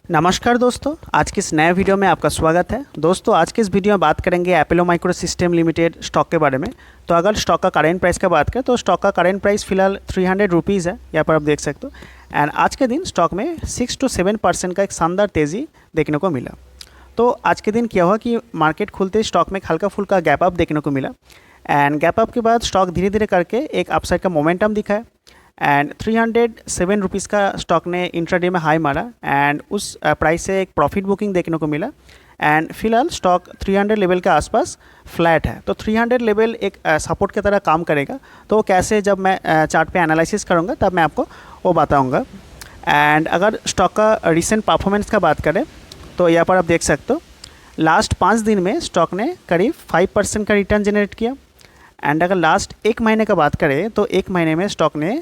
नमस्कार दोस्तों, आज के इस नए वीडियो में आपका स्वागत है। दोस्तों आज के इस वीडियो में बात करेंगे Apollo micro system limited stock के बारे में। तो अगर स्टॉक का करेंट प्राइस का बात करें तो स्टॉक का करेंट प्राइस फिलहाल 300 रुपीज़ है, यहाँ पर आप देख सकते हो। एंड आज के दिन स्टॉक में 6 to 7% का एक शानदार तेज़ी देखने को मिला। तो आज के दिन क्या हुआ कि मार्केट खुलते स्टॉक में हल्का फुल्का गैप अप देखने को मिला। एंड गैप अप के बाद स्टॉक धीरे धीरे करके एक अपसाइड का मोमेंटम दिखाया एंड 307 रुपीज़ का स्टॉक ने इंट्राडे में हाई मारा एंड उस प्राइस से एक प्रॉफिट बुकिंग देखने को मिला। एंड फिलहाल स्टॉक 300 लेवल के आसपास फ्लैट है। तो 300 लेवल एक सपोर्ट की तरह काम करेगा। तो कैसे जब मैं चार्ट पे एनालिसिस करूँगा तब मैं आपको वो बताऊँगा। एंड अगर स्टॉक का रिसेंट परफॉर्मेंस का बात करें तो यहाँ पर आप देख सकते हो लास्ट 5 दिन में स्टॉक ने करीब 5% का रिटर्न जनरेट किया। एंड अगर लास्ट एक महीने का बात करें तो एक महीने में स्टॉक ने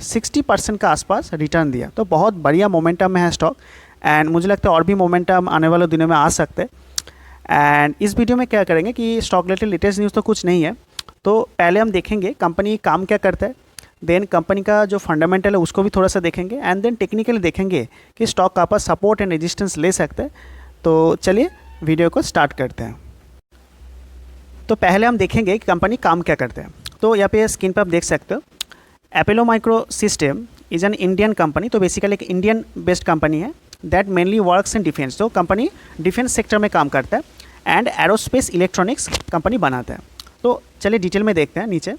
60% का आसपास रिटर्न दिया। तो बहुत बढ़िया मोमेंटम में है स्टॉक एंड मुझे लगता है और भी मोमेंटम आने वाले दिनों में आ सकते हैं। एंड इस वीडियो में क्या करेंगे कि स्टॉक रिलेटेड लेटेस्ट न्यूज़ तो कुछ नहीं है। तो पहले हम देखेंगे कंपनी काम क्या करता है, देन कंपनी का जो फंडामेंटल है उसको भी थोड़ा सा देखेंगे एंड देन टेक्निकली देखेंगे कि स्टॉक का पास सपोर्ट एंड रेजिस्टेंस ले सकते हैं। तो चलिए वीडियो को स्टार्ट करते हैं। तो पहले हम देखेंगे कि कंपनी काम क्या करते हैं। तो यहाँ पे स्क्रीन पर आप देख सकते हो Apollo micro system is an Indian company. तो बेसिकली एक इंडियन बेस्ड कंपनी है that mainly works in defence. तो कंपनी डिफेंस सेक्टर में काम करता है एंड एरोस्पेस इलेक्ट्रॉनिक्स कंपनी बनाता है। तो चलिए डिटेल में देखते हैं नीचे।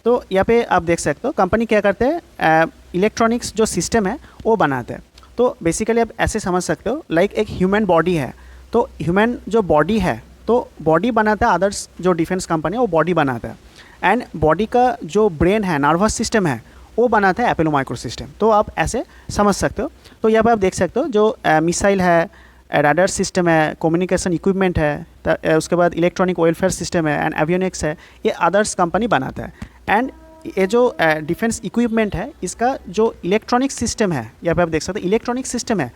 तो यहाँ पे आप देख सकते हो कंपनी क्या करते हैं, इलेक्ट्रॉनिक्स जो सिस्टम है वो बनाते हैं। तो बेसिकली आप ऐसे समझ सकते हो लाइक एक ह्यूमन बॉडी है। तो ह्यूमन जो बॉडी है तो बॉडी बनाता है, अदर्स जो डिफेंस कंपनी है वो बॉडी बनाता है एंड बॉडी का जो ब्रेन है, नर्वस सिस्टम है, वो बनाता है अपोलो माइक्रो सिस्टम। तो आप ऐसे समझ सकते हो। तो यहाँ पर आप देख सकते हो जो मिसाइल है, राडार सिस्टम है, कम्युनिकेशन इक्विपमेंट है, उसके बाद इलेक्ट्रॉनिक वेलफेयर सिस्टम है एंड एवियोनिक्स है, ये अदर्स कंपनी बनाता है। एंड ये जो डिफेंस इक्विपमेंट है इसका जो इलेक्ट्रॉनिक सिस्टम है, यहाँ पे आप देख सकते हो इलेक्ट्रॉनिक सिस्टम है,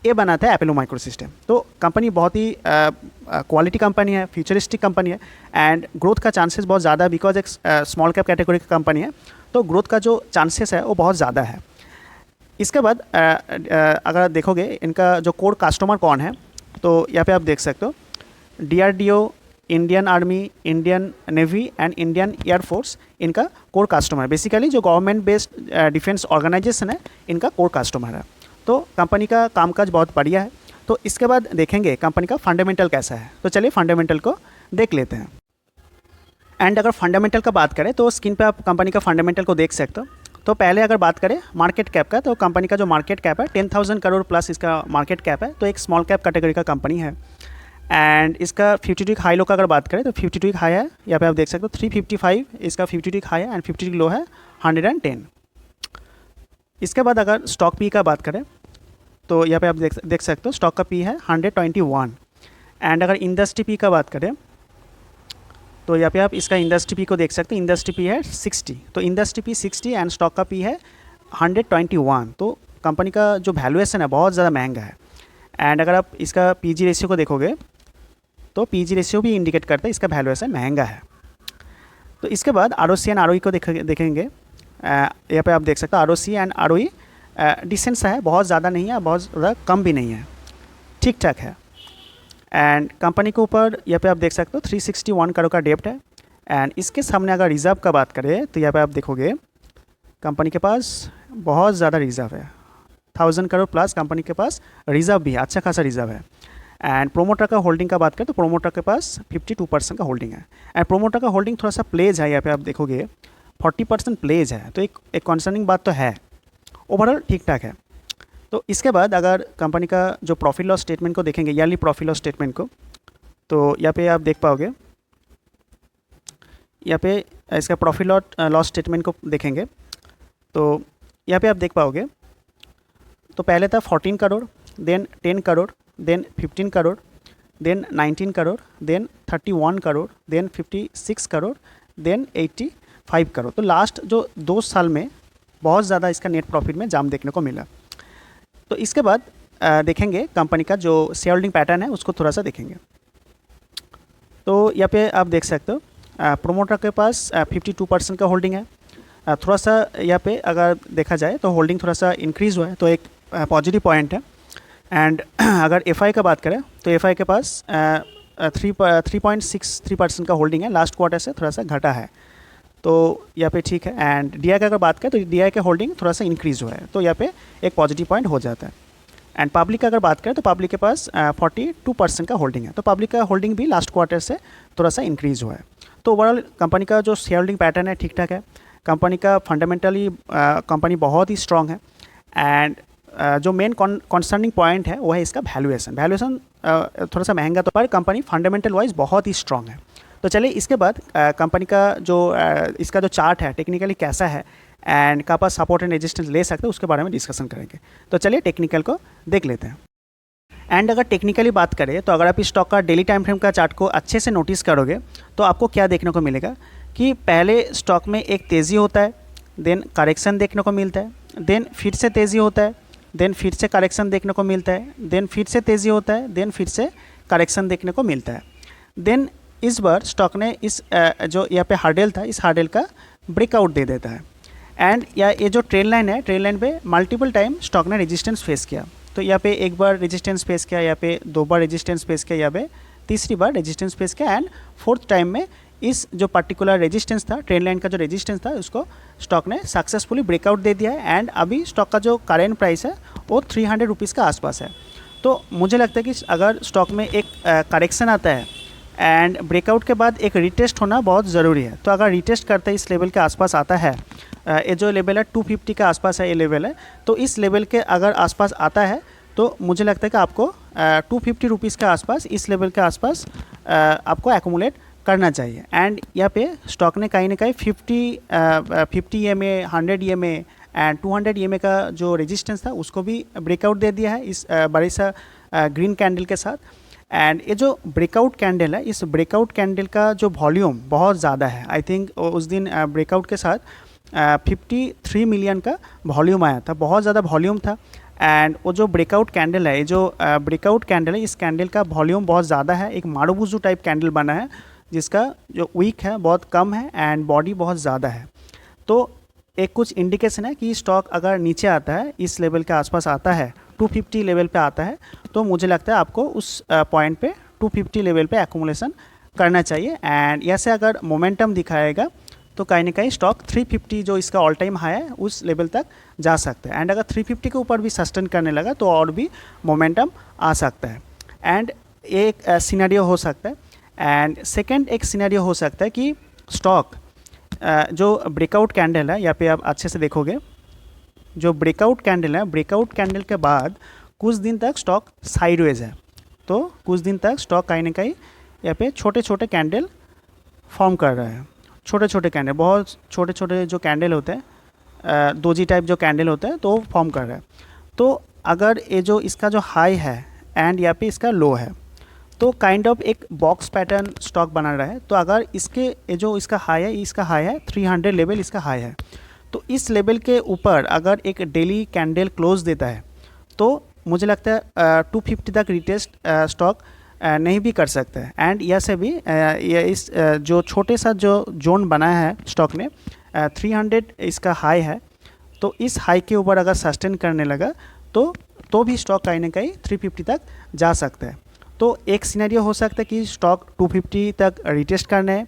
ये बनाता है अपोलो माइक्रो सिस्टम। तो कंपनी बहुत ही क्वालिटी कंपनी है, फ्यूचरिस्टिक कंपनी है एंड ग्रोथ का चांसेस बहुत ज़्यादा है बिकॉज एक स्मॉल कैप कैटेगरी की कंपनी है। तो ग्रोथ का जो चांसेस है वो बहुत ज़्यादा है। इसके बाद अगर देखोगे इनका जो कोर कस्टमर कौन है तो यहाँ पे आप देख सकते हो DRDO, Indian army, Indian navy and Indian air force इनका कोर कस्टमर है। बेसिकली जो गवर्नमेंट बेस्ड डिफेंस ऑर्गेनाइजेशन है इनका कोर कस्टमर है। तो कंपनी का कामकाज बहुत बढ़िया है। तो इसके बाद देखेंगे कंपनी का फंडामेंटल कैसा है। तो चलिए फंडामेंटल को देख लेते हैं। एंड अगर फंडामेंटल का बात करें तो स्क्रीन पे आप कंपनी का फंडामेंटल को देख सकते हो। तो पहले अगर बात करें मार्केट कैप का तो कंपनी का जो मार्केट कैप है 10,000 करोड़ प्लस इसका मार्केट कैप है। तो एक स्मॉल कैप कैटेगरी का कंपनी है। एंड इसका 52 वीक हाई लो का अगर बात करें तो 52 वीक हाई है, यहाँ पे आप देख सकते हो 355 इसका 52 वीक हाई है एंड 50 वीक लो है 110। इसके बाद अगर स्टॉक पी का बात करें तो यहाँ पे आप देख सकते हो स्टॉक का पी है 121। एंड अगर इंडस्ट्री पी का बात करें तो यहाँ पे आप इसका इंडस्ट्री पी को देख सकते हैं। इंडस्ट्री पी है 60। तो इंडस्ट्री पी 60 एंड स्टॉक का पी है 121। तो कंपनी का जो वैल्यूएशन है बहुत ज़्यादा महंगा है। एंड अगर आप इसका पीजी रेशियो को देखोगे तो पीजी रेशियो भी इंडिकेट करता है इसका वैल्यूएशन महंगा है। तो इसके बाद ROC एंड ROE को देखेंगे। यहाँ पे आप देख सकते हो ROC एंड ROE डिसेंट सा है, बहुत ज़्यादा नहीं है, बहुत ज़्यादा कम भी नहीं है, ठीक ठाक है। एंड कंपनी के ऊपर यहाँ पे आप देख सकते हो 361 करोड़ का डेप्ट है। एंड इसके सामने अगर रिज़र्व का बात करें तो यहाँ पे आप देखोगे कंपनी के पास बहुत ज़्यादा रिज़र्व है, 1000 करोड़ प्लस कंपनी के पास रिज़र्व भी है, अच्छा खासा रिज़र्व है। एंड प्रोमोटर का होल्डिंग का बात करें तो प्रोमोटर के पास 52% का होल्डिंग है। एंड प्रोमोटर का होल्डिंग थोड़ा सा प्लेज है, यहाँ पे आप देखोगे 40% प्लेज है। तो एक कंसर्निंग बात तो है, ओवरऑल ठीक ठाक है। तो इसके बाद अगर कंपनी का जो प्रॉफिट लॉस स्टेटमेंट को देखेंगे, ईयरली प्रॉफिट लॉस स्टेटमेंट को, तो यहाँ पे आप देख पाओगे, यहाँ पे इसका प्रॉफिट लॉस स्टेटमेंट को देखेंगे तो यहाँ पे आप देख पाओगे तो पहले था 14 crore, then 10 crore, then 15 crore, then 19 crore, then 31 crore, then 56 crore, then 85 crore. तो लास्ट जो 2 साल में बहुत ज़्यादा इसका नेट प्रॉफिट में जाम देखने को मिला। तो इसके बाद देखेंगे कंपनी का जो शेयर होल्डिंग पैटर्न है उसको थोड़ा सा देखेंगे। तो यहाँ पे आप देख सकते हो प्रोमोटर के पास 52% का होल्डिंग है। थोड़ा सा यहाँ पे अगर देखा जाए तो होल्डिंग थोड़ा सा इंक्रीज़ हुआ है, तो एक पॉजिटिव पॉइंट है। एंड अगर एफ का बात करें तो एफ के पास 3.63% का होल्डिंग है, लास्ट क्वार्टर से थोड़ा सा घटा है, तो यहाँ पे ठीक है। एंड डी का अगर बात करें तो डी का होल्डिंग थोड़ा सा इंक्रीज़ हुआ है, तो यहाँ पे एक पॉजिटिव पॉइंट हो जाता है। एंड पब्लिक का अगर बात करें तो पब्लिक के पास 42% का होल्डिंग है, तो पब्लिक का होल्डिंग भी लास्ट क्वार्टर से थोड़ा सा इंक्रीज़ हुआ है। तो ओवरऑल कंपनी का जो शेयर होल्डिंग पैटर्न है ठीक ठाक है, कंपनी का फंडामेंटली कंपनी बहुत ही स्ट्रॉन्ग है। एंड जो मेन कॉन्सर्निंग पॉइंट है वो है इसका वैल्यूएशन थोड़ा सा महंगा, तो पर कंपनी फंडामेंटल वाइज बहुत ही स्ट्रॉन्ग है। तो चलिए इसके बाद कंपनी का जो इसका जो चार्ट है टेक्निकली कैसा है एंड कहाँ पर सपोर्ट एंड रेजिस्टेंस ले सकते हैं उसके बारे में डिस्कशन करेंगे। तो चलिए टेक्निकल को देख लेते हैं। एंड अगर टेक्निकली बात करें तो अगर आप इस स्टॉक का डेली टाइम फ्रेम का चार्ट को अच्छे से नोटिस करोगे तो आपको क्या देखने को मिलेगा कि पहले स्टॉक में एक तेज़ी होता है, देन करेक्शन देखने को मिलता है, देन फिर से तेज़ी होता है, देन फिर से करेक्शन देखने को मिलता है, देन फिर से तेज़ी होता है, देन फिर से करेक्शन देखने को मिलता है। देन इस बार स्टॉक ने इस जो यहाँ पे हार्डल था, इस हार्डल का ब्रेकआउट दे देता है। एंड ये जो ट्रेन लाइन है, ट्रेन लाइन पे मल्टीपल टाइम स्टॉक ने रेजिस्टेंस फेस किया, तो यहाँ पे एक बार रेजिस्टेंस फेस किया, यहाँ पे दो बार रेजिस्टेंस फेस किया, यहाँ पे तीसरी बार रेजिस्टेंस फेस किया, एंड फोर्थ टाइम में इस जो पर्टिकुलर रेजिस्टेंस था, ट्रेन लाइन का जो रेजिस्टेंस था, उसको स्टॉक ने सक्सेसफुली ब्रेकआउट दे दिया है। एंड अभी स्टॉक का जो करेंट प्राइस है वो 300 रुपीज़ का आसपास है। तो मुझे लगता है कि अगर स्टॉक में एक करेक्शन आता है एंड ब्रेकआउट के बाद एक रिटेस्ट होना बहुत ज़रूरी है, तो अगर रिटेस्ट करते इस लेवल के आसपास आता है, ये जो लेवल है 250 के आसपास है, ये लेवल है, तो इस लेवल के अगर आसपास आता है तो मुझे लगता है कि आपको 250 रुपीज़ के आसपास, इस लेवल के आसपास आपको एक्यूमुलेट करना चाहिए। एंड यहाँ पे स्टॉक ने कहीं ना कहीं 50 EMA, 100 EMA एंड 200 EMA का जो रेजिस्टेंस था उसको भी ब्रेकआउट दे दिया है इस बड़े सा ग्रीन कैंडल के साथ। एंड ये जो ब्रेकआउट कैंडल है, इस ब्रेकआउट कैंडल का जो वॉल्यूम बहुत ज़्यादा है, आई थिंक उस दिन ब्रेकआउट के साथ 53 मिलियन का वॉल्यूम आया था, बहुत ज़्यादा वॉल्यूम था। एंड वो जो ब्रेकआउट कैंडल है, ये जो ब्रेकआउट कैंडल है, इस कैंडल का वॉल्यूम बहुत ज़्यादा है, एक मारुबुजू टाइप कैंडल बना है जिसका जो वीक है बहुत कम है एंड बॉडी बहुत ज़्यादा है। तो एक कुछ इंडिकेशन है कि स्टॉक अगर नीचे आता है, इस लेवल के आसपास आता है, 250 लेवल पे आता है, तो मुझे लगता है आपको उस पॉइंट पे 250 लेवल पे एक्यूमुलेशन करना चाहिए। एंड ऐसे अगर मोमेंटम दिखाएगा तो कहीं ना कहीं स्टॉक 350 जो इसका ऑल टाइम हाई है उस लेवल तक जा सकता है। एंड अगर 350 के ऊपर भी सस्टेन करने लगा तो और भी मोमेंटम आ सकता है। एंड एक सिनेरियो हो सकता है। एंड सेकंड एक सिनेरियो हो सकता है कि स्टॉक जो ब्रेकआउट कैंडल है, यहाँ पे आप अच्छे से देखोगे, जो ब्रेकआउट कैंडल है, ब्रेकआउट कैंडल के बाद कुछ दिन तक स्टॉक साइडवेज है, तो कुछ दिन तक स्टॉक कहीं ना कहीं यहाँ पे छोटे छोटे कैंडल फॉर्म कर रहा है, छोटे छोटे कैंडल, बहुत छोटे छोटे जो कैंडल होते हैं, दोजी टाइप जो कैंडल होते हैं, तो फॉर्म कर रहा है। तो अगर ये जो इसका जो हाई है एंड यहाँ पे इसका लो है, तो काइंड ऑफ एक बॉक्स पैटर्न स्टॉक बना रहा है। तो अगर इसके ये जो इसका हाई है, इसका हाई है 300 लेवल, इसका हाई है, तो इस लेवल के ऊपर अगर एक डेली कैंडल क्लोज देता है तो मुझे लगता है 250 तक रिटेस्ट स्टॉक नहीं भी कर सकता है। एंड यह से भी ये इस जो छोटे सा जो जोन बनाया है स्टॉक ने, 300 इसका हाई है, तो इस हाई के ऊपर अगर सस्टेन करने लगा तो भी स्टॉक कहीं ना कहीं 350 तक जा सकता है। तो एक सिनेरियो हो सकता है कि स्टॉक 250 तक रिटेस्ट करना है।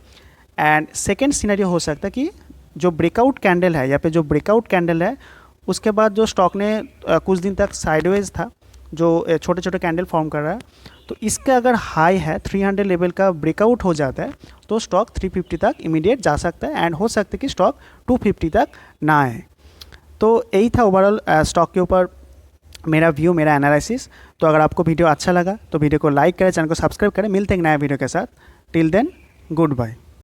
एंड सेकेंड सिनेरियो हो सकता है कि जो ब्रेकआउट कैंडल है, यहाँ पे जो ब्रेकआउट कैंडल है, उसके बाद जो स्टॉक ने कुछ दिन तक साइडवेज था, जो छोटे छोटे कैंडल फॉर्म कर रहा है, तो इसका अगर हाई है 300 लेवल का ब्रेकआउट हो जाता है तो स्टॉक 350 तक इमीडिएट जा सकता है। एंड हो सकता है कि स्टॉक 250 तक ना आए। तो यही था ओवरऑल स्टॉक के ऊपर मेरा व्यू, मेरा एनालिसिस। तो अगर आपको वीडियो अच्छा लगा तो वीडियो को लाइक करें, चैनल को सब्सक्राइब करें। मिलते हैं नया वीडियो के साथ। Till then good bye.